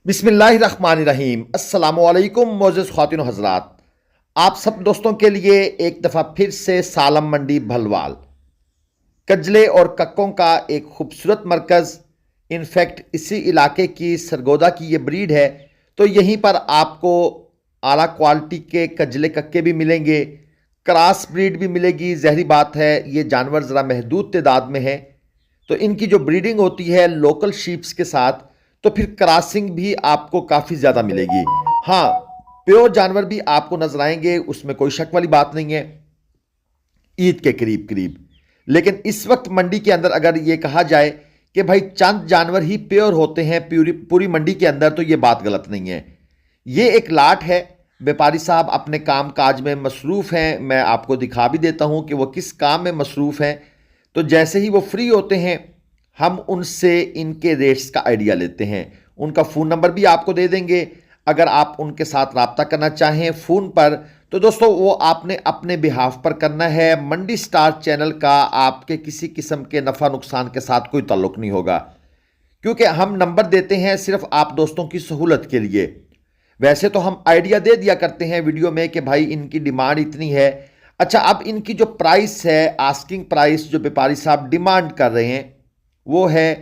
बिस्मिल्लाहिर्रहमानिर्रहीम। अस्सलामुअलैकुम मोअज़्ज़िज़ ख़वातीन व हज़रात, आप सब दोस्तों के लिए एक दफ़ा फिर से सालम मंडी भलवाल कजले और कक्कों का एक खूबसूरत मरकज़। इनफैक्ट इसी इलाके की सरगोदा की ये ब्रीड है, तो यहीं पर आपको आला क्वालिटी के कजले कक्के भी मिलेंगे, क्रॉस ब्रीड भी मिलेगी। ज़ाहिर बात है ये जानवर ज़रा महदूद तादाद में है, तो इनकी जो ब्रीडिंग होती है लोकल शीप्स के साथ, तो फिर क्रॉसिंग भी आपको काफ़ी ज़्यादा मिलेगी। हाँ, प्योर जानवर भी आपको नजर आएंगे, उसमें कोई शक वाली बात नहीं है, ईद के करीब करीब। लेकिन इस वक्त मंडी के अंदर अगर ये कहा जाए कि भाई चंद जानवर ही प्योर होते हैं पूरी मंडी के अंदर, तो ये बात गलत नहीं है। ये एक लाट है, व्यापारी साहब अपने काम काज में मसरूफ़ हैं। मैं आपको दिखा भी देता हूँ कि वो किस काम में मसरूफ़ हैं। तो जैसे ही वो फ्री होते हैं हम उनसे इनके रेट्स का आइडिया लेते हैं। उनका फ़ोन नंबर भी आपको दे देंगे, अगर आप उनके साथ रब्ता करना चाहें फ़ोन पर, तो दोस्तों वो आपने अपने बिहाफ पर करना है। मंडी स्टार चैनल का आपके किसी किस्म के नफ़ा नुकसान के साथ कोई ताल्लुक़ नहीं होगा, क्योंकि हम नंबर देते हैं सिर्फ आप दोस्तों की सहूलत के लिए। वैसे तो हम आइडिया दे दिया करते हैं वीडियो में कि भाई इनकी डिमांड इतनी है। अच्छा, अब इनकी जो प्राइस है, आस्किंग प्राइस जो व्यापारी साहब डिमांड कर रहे हैं, वो है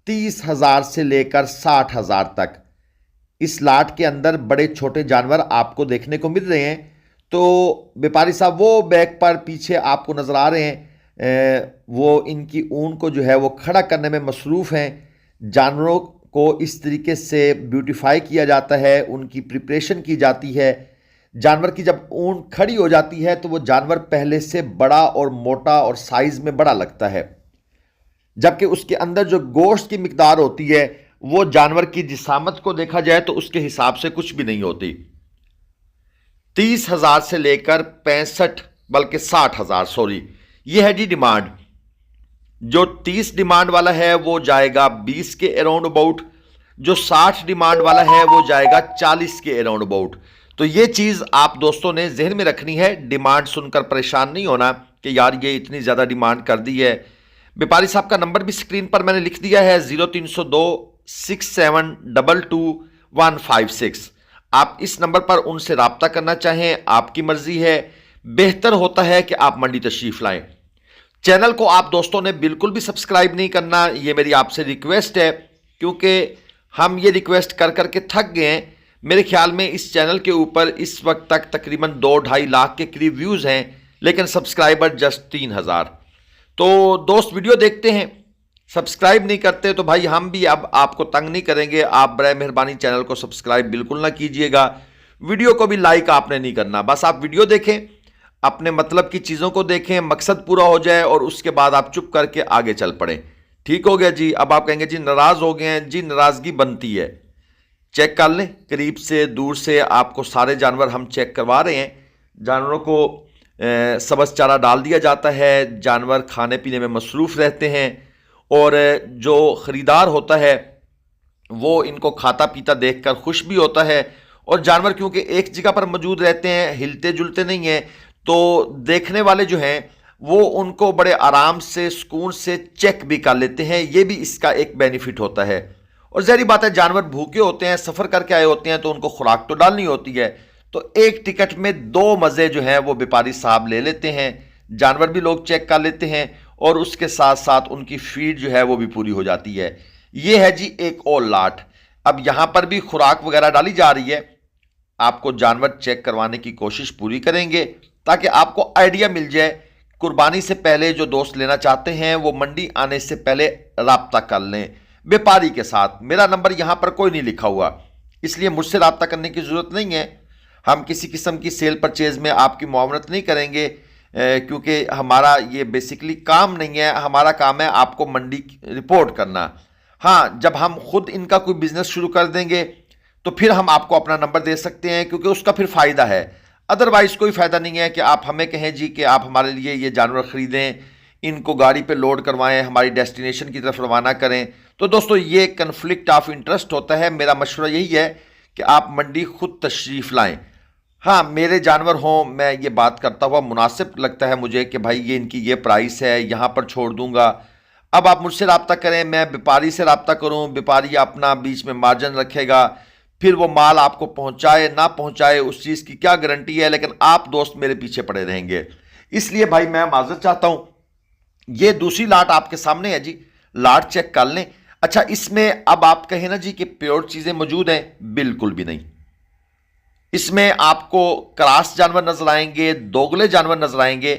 30,000 से लेकर 60,000 तक। इस लाट के अंदर बड़े छोटे जानवर आपको देखने को मिल रहे हैं। तो व्यापारी साहब वो बैक पर पीछे आपको नज़र आ रहे हैं, वो इनकी ऊन को जो है वो खड़ा करने में मसरूफ़ हैं। जानवरों को इस तरीके से ब्यूटीफाई किया जाता है, उनकी प्रिपरेशन की जाती है। जानवर की जब ऊन खड़ी हो जाती है तो वो जानवर पहले से बड़ा और मोटा और साइज़ में बड़ा लगता है, जबकि उसके अंदर जो गोश्त की मिकदार होती है वो जानवर की जिसामत को देखा जाए तो उसके हिसाब से कुछ भी नहीं होती। 30,000 से लेकर 65 बल्कि 60,000 सॉरी, ये है जी डिमांड। जो 30 डिमांड वाला है वो जाएगा 20 के अराउंड अबाउट, जो 60 डिमांड वाला है वो जाएगा 40 के अराउंड अबाउट। तो ये चीज़ आप दोस्तों ने जहन में रखनी है, डिमांड सुनकर परेशान नहीं होना कि यार ये इतनी ज़्यादा डिमांड कर दी है। व्यापारी साहब का नंबर भी स्क्रीन पर मैंने लिख दिया है, 0302 6722 156। आप इस नंबर पर उनसे रब्ता करना चाहें, आपकी मर्जी है। बेहतर होता है कि आप मंडी तशरीफ लाएं। चैनल को आप दोस्तों ने बिल्कुल भी सब्सक्राइब नहीं करना, ये मेरी आपसे रिक्वेस्ट है, क्योंकि हम ये रिक्वेस्ट कर करके थक गए हैं। मेरे ख्याल में इस चैनल के ऊपर इस वक्त तक तकरीबन 2-2.5 लाख के करीब व्यूज़ हैं, लेकिन सब्सक्राइबर जस्ट 3,000। तो दोस्त वीडियो देखते हैं, सब्सक्राइब नहीं करते, तो भाई हम भी अब आपको तंग नहीं करेंगे। आप बराए मेहरबानी चैनल को सब्सक्राइब बिल्कुल ना कीजिएगा, वीडियो को भी लाइक आपने नहीं करना। बस आप वीडियो देखें, अपने मतलब की चीज़ों को देखें, मकसद पूरा हो जाए और उसके बाद आप चुप करके आगे चल पड़ें। ठीक हो गया जी। अब आप कहेंगे जी नाराज़ हो गए हैं, जी नाराज़गी बनती है। चेक कर लें, करीब से दूर से आपको सारे जानवर हम चेक करवा रहे हैं। जानवरों को सब्ज़ चारा डाल दिया जाता है, जानवर खाने पीने में मसरूफ़ रहते हैं, और जो ख़रीदार होता है वो इनको खाता पीता देखकर खुश भी होता है। और जानवर क्योंकि एक जगह पर मौजूद रहते हैं, हिलते जुलते नहीं हैं, तो देखने वाले जो हैं वो उनको बड़े आराम से सुकून से चेक भी कर लेते हैं। ये भी इसका एक बेनिफिट होता है। और ज़ाहिर बात है जानवर भूखे होते हैं, सफ़र करके आए होते हैं, तो उनको खुराक तो डालनी होती है। तो एक टिकट में 2 मज़े जो हैं वो व्यापारी साहब ले लेते हैं। जानवर भी लोग चेक कर लेते हैं और उसके साथ साथ उनकी फीड जो है वो भी पूरी हो जाती है। ये है जी एक और लाट। अब यहाँ पर भी खुराक वगैरह डाली जा रही है। आपको जानवर चेक करवाने की कोशिश पूरी करेंगे ताकि आपको आइडिया मिल जाए। कुर्बानी से पहले जो दोस्त लेना चाहते हैं वो मंडी आने से पहले रब्ता कर लें व्यापारी के साथ। मेरा नंबर यहाँ पर कोई नहीं लिखा हुआ, इसलिए मुझसे रब्ता करने की ज़रूरत नहीं है। हम किसी किस्म की सेल परचेज में आपकी मुआवनत नहीं करेंगे, क्योंकि हमारा ये बेसिकली काम नहीं है। हमारा काम है आपको मंडी रिपोर्ट करना। हाँ, जब हम खुद इनका कोई बिजनेस शुरू कर देंगे तो फिर हम आपको अपना नंबर दे सकते हैं, क्योंकि उसका फिर फ़ायदा है। अदरवाइज़ कोई फ़ायदा नहीं है कि आप हमें कहें जी कि आप हमारे लिए ये जानवर ख़रीदें, इनको गाड़ी पे लोड करवाएं, हमारी डेस्टिनेशन की तरफ रवाना करें। तो दोस्तों ये कन्फ्लिक्ट ऑफ इंटरेस्ट होता है। मेरा मशवरा यही है कि आप मंडी खुद तशरीफ़ लाएं। हाँ, मेरे जानवर हों, मैं ये बात करता हुआ मुनासिब लगता है मुझे कि भाई ये इनकी ये प्राइस है, यहाँ पर छोड़ दूंगा। अब आप मुझसे रब्ता करें, मैं व्यापारी से रब्ता करूँ, व्यापारी अपना बीच में मार्जिन रखेगा, फिर वो माल आपको पहुंचाए ना पहुंचाए उस चीज की क्या गारंटी है, लेकिन आप दोस्त मेरे पीछे पड़े रहेंगे। इसलिए भाई मैं माजरत चाहता हूं। ये दूसरी लाट आपके सामने है जी, लाट चेक कर लें। अच्छा, इसमें अब आप कहें ना जी कि प्योर चीजें मौजूद हैं, बिल्कुल भी नहीं। इसमें आपको क्रॉस जानवर नजर आएंगे, दोगले जानवर नजर आएंगे,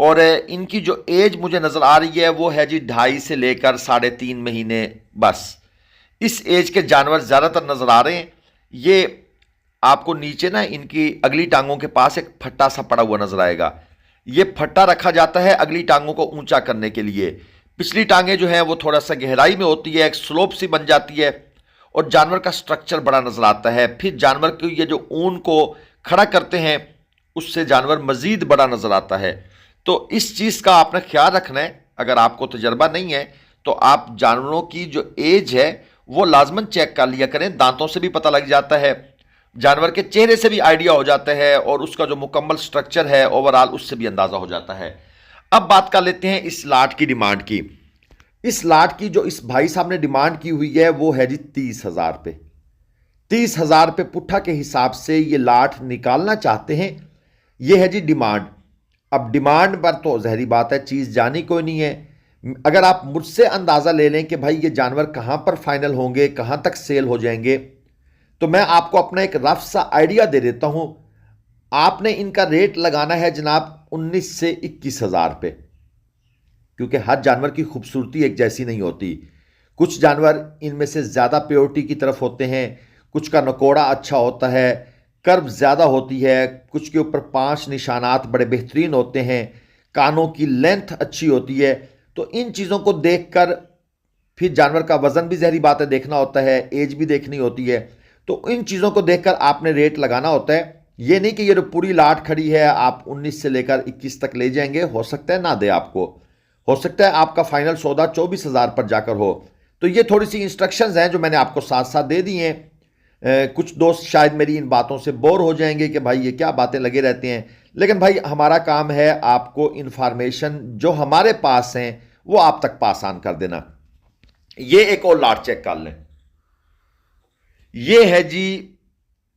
और इनकी जो एज मुझे नजर आ रही है वो है जी 2.5 से लेकर 3.5 महीने, बस इस एज के जानवर ज्यादातर नजर आ रहे हैं। ये आपको नीचे ना इनकी अगली टांगों के पास एक फट्टा सा पड़ा हुआ नजर आएगा। ये फट्टा रखा जाता है अगली टांगों को ऊंचा करने के लिए। पिछली टांगें जो है वो थोड़ा सा गहराई में होती है, एक स्लोप सी बन जाती है, और जानवर का स्ट्रक्चर बड़ा नजर आता है। फिर जानवर को ये जो ऊन को खड़ा करते हैं उससे जानवर मजीद बड़ा नजर आता है। तो इस चीज का आपने ख्याल रखना है। अगर आपको तजर्बा नहीं है तो आप जानवरों की जो एज है वो लाजमन चेक कर लिया करें। दांतों से भी पता लग जाता है, जानवर के चेहरे से भी आइडिया हो जाता है, और उसका जो मुकम्मल स्ट्रक्चर है ओवरऑल उससे भी अंदाजा हो जाता है। अब बात कर लेते हैं इस लाट की डिमांड की। इस लाट की जो इस भाई साहब ने डिमांड की हुई है वो है जी 30,000 रुपये। 30,000 रुपये पुट्ठा के हिसाब से ये लाट निकालना चाहते हैं। ये है जी डिमांड। अब डिमांड पर तो जहरी बात है, चीज़ जानी कोई नहीं है। अगर आप मुझसे अंदाज़ा ले लें कि भाई ये जानवर कहाँ पर फाइनल होंगे, कहाँ तक सेल हो जाएंगे, तो मैं आपको अपना एक रफ सा आइडिया दे देता हूँ। आपने इनका रेट लगाना है जनाब 19 से 21,000 रुपये, क्योंकि हर जानवर की खूबसूरती एक जैसी नहीं होती। कुछ जानवर इनमें से ज़्यादा प्योरिटी की तरफ होते हैं, कुछ का नकोड़ा अच्छा होता है, कर्व ज़्यादा होती है, कुछ के ऊपर 5 निशानात बड़े बेहतरीन होते हैं, कानों की लेंथ अच्छी होती है। तो इन चीज़ों को देखकर फिर जानवर का वज़न भी जहरी बात है देखना होता है, एज भी देखनी होती है। तो इन चीज़ों को देखकर आपने रेट लगाना होता है। ये नहीं कि ये जो पूरी लाट खड़ी है आप 19 से लेकर 21 तक ले जाएंगे, हो सकता है ना दे आपको, हो सकता है आपका फाइनल सौदा 24,000 पर जाकर हो। तो ये थोड़ी सी इंस्ट्रक्शंस हैं जो मैंने आपको साथ साथ दे दी हैं। कुछ दोस्त शायद मेरी इन बातों से बोर हो जाएंगे कि भाई ये क्या बातें लगे रहते हैं, लेकिन भाई हमारा काम है आपको इंफॉर्मेशन जो हमारे पास हैं वो आप तक पास ऑन कर देना। ये एक और लाट चेक कर लें। ये है जी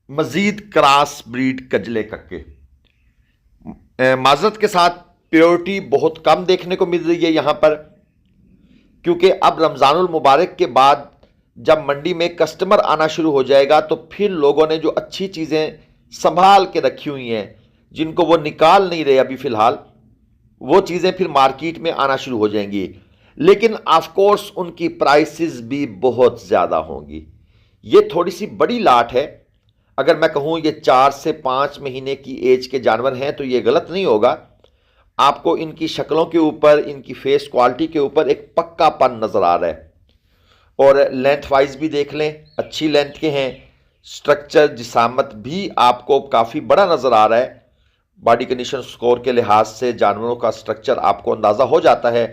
मजीद क्रॉस ब्रीड कजले कक्के। माजरत के साथ प्योरिटी बहुत कम देखने को मिल रही है यहां पर, क्योंकि अब रमजानुल मुबारक के बाद जब मंडी में कस्टमर आना शुरू हो जाएगा तो फिर लोगों ने जो अच्छी चीज़ें संभाल के रखी हुई हैं जिनको वो निकाल नहीं रहे अभी फ़िलहाल, वो चीज़ें फिर मार्केट में आना शुरू हो जाएंगी। लेकिन ऑफ कोर्स उनकी प्राइसेस भी बहुत ज़्यादा होंगी। ये थोड़ी सी बड़ी लाट है। अगर मैं कहूँ ये 4 से 5 महीने की एज के जानवर हैं तो ये गलत नहीं होगा। आपको इनकी शक्लों के ऊपर, इनकी फेस क्वालिटी के ऊपर एक पक्कापन नज़र आ रहा है, और लेंथ वाइज भी देख लें अच्छी लेंथ के हैं। स्ट्रक्चर जिसामत भी आपको काफ़ी बड़ा नज़र आ रहा है। बॉडी कंडीशन स्कोर के लिहाज से जानवरों का स्ट्रक्चर आपको अंदाज़ा हो जाता है।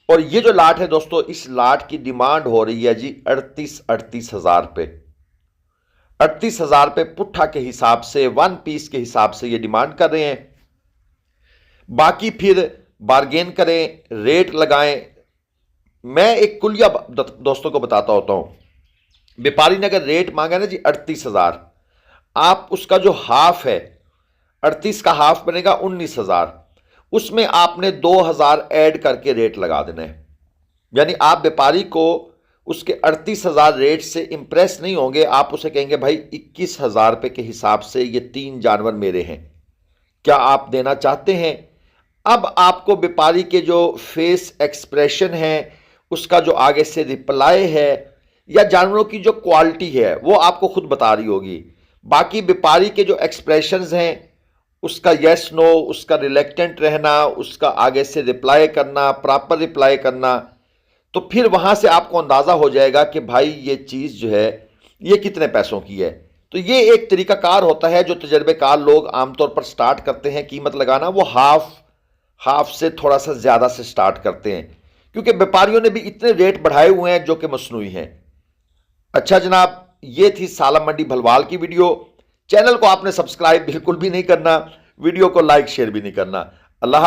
और ये जो लाट है दोस्तों, इस लाट की डिमांड हो रही है जी 38,000 रुपये। 38,000 रुपये पुट्ठा के हिसाब से, 1 पीस के हिसाब से ये डिमांड कर रहे हैं। बाकी फिर बार्गेन करें, रेट लगाएं। मैं एक कुलिया दोस्तों को बताता होता हूं। व्यापारी ने अगर रेट मांगा ना जी 38,000, आप उसका जो हाफ है 38 का हाफ बनेगा 19,000, उसमें आपने 2,000 ऐड करके रेट लगा देना है। यानी आप व्यापारी को उसके 38,000 रेट से इंप्रेस नहीं होंगे। आप उसे कहेंगे भाई 21,000 रुपये के हिसाब से ये 3 जानवर मेरे हैं, क्या आप देना चाहते हैं? अब आपको व्यापारी के जो फेस एक्सप्रेशन है, उसका जो आगे से रिप्लाई है, या जानवरों की जो क्वालिटी है वो आपको खुद बता रही होगी। बाकी व्यापारी के जो एक्सप्रेशंस हैं, उसका यस नो, उसका रिलेक्टेंट रहना, उसका आगे से रिप्लाई करना, प्रॉपर रिप्लाई करना, तो फिर वहां से आपको अंदाजा हो जाएगा कि भाई ये चीज जो है ये कितने पैसों की है। तो ये एक तरीकाकार होता है जो तजर्बेकार लोग आमतौर पर स्टार्ट करते हैं कीमत लगाना, वो हाफ से थोड़ा सा ज्यादा से स्टार्ट करते हैं, क्योंकि व्यापारियों ने भी इतने रेट बढ़ाए हुए हैं जो कि मसनूई हैं। अच्छा जनाब, ये थी सालम मंडी भलवाल की वीडियो। चैनल को आपने सब्सक्राइब बिल्कुल भी नहीं करना, वीडियो को लाइक शेयर भी नहीं करना। अल्लाह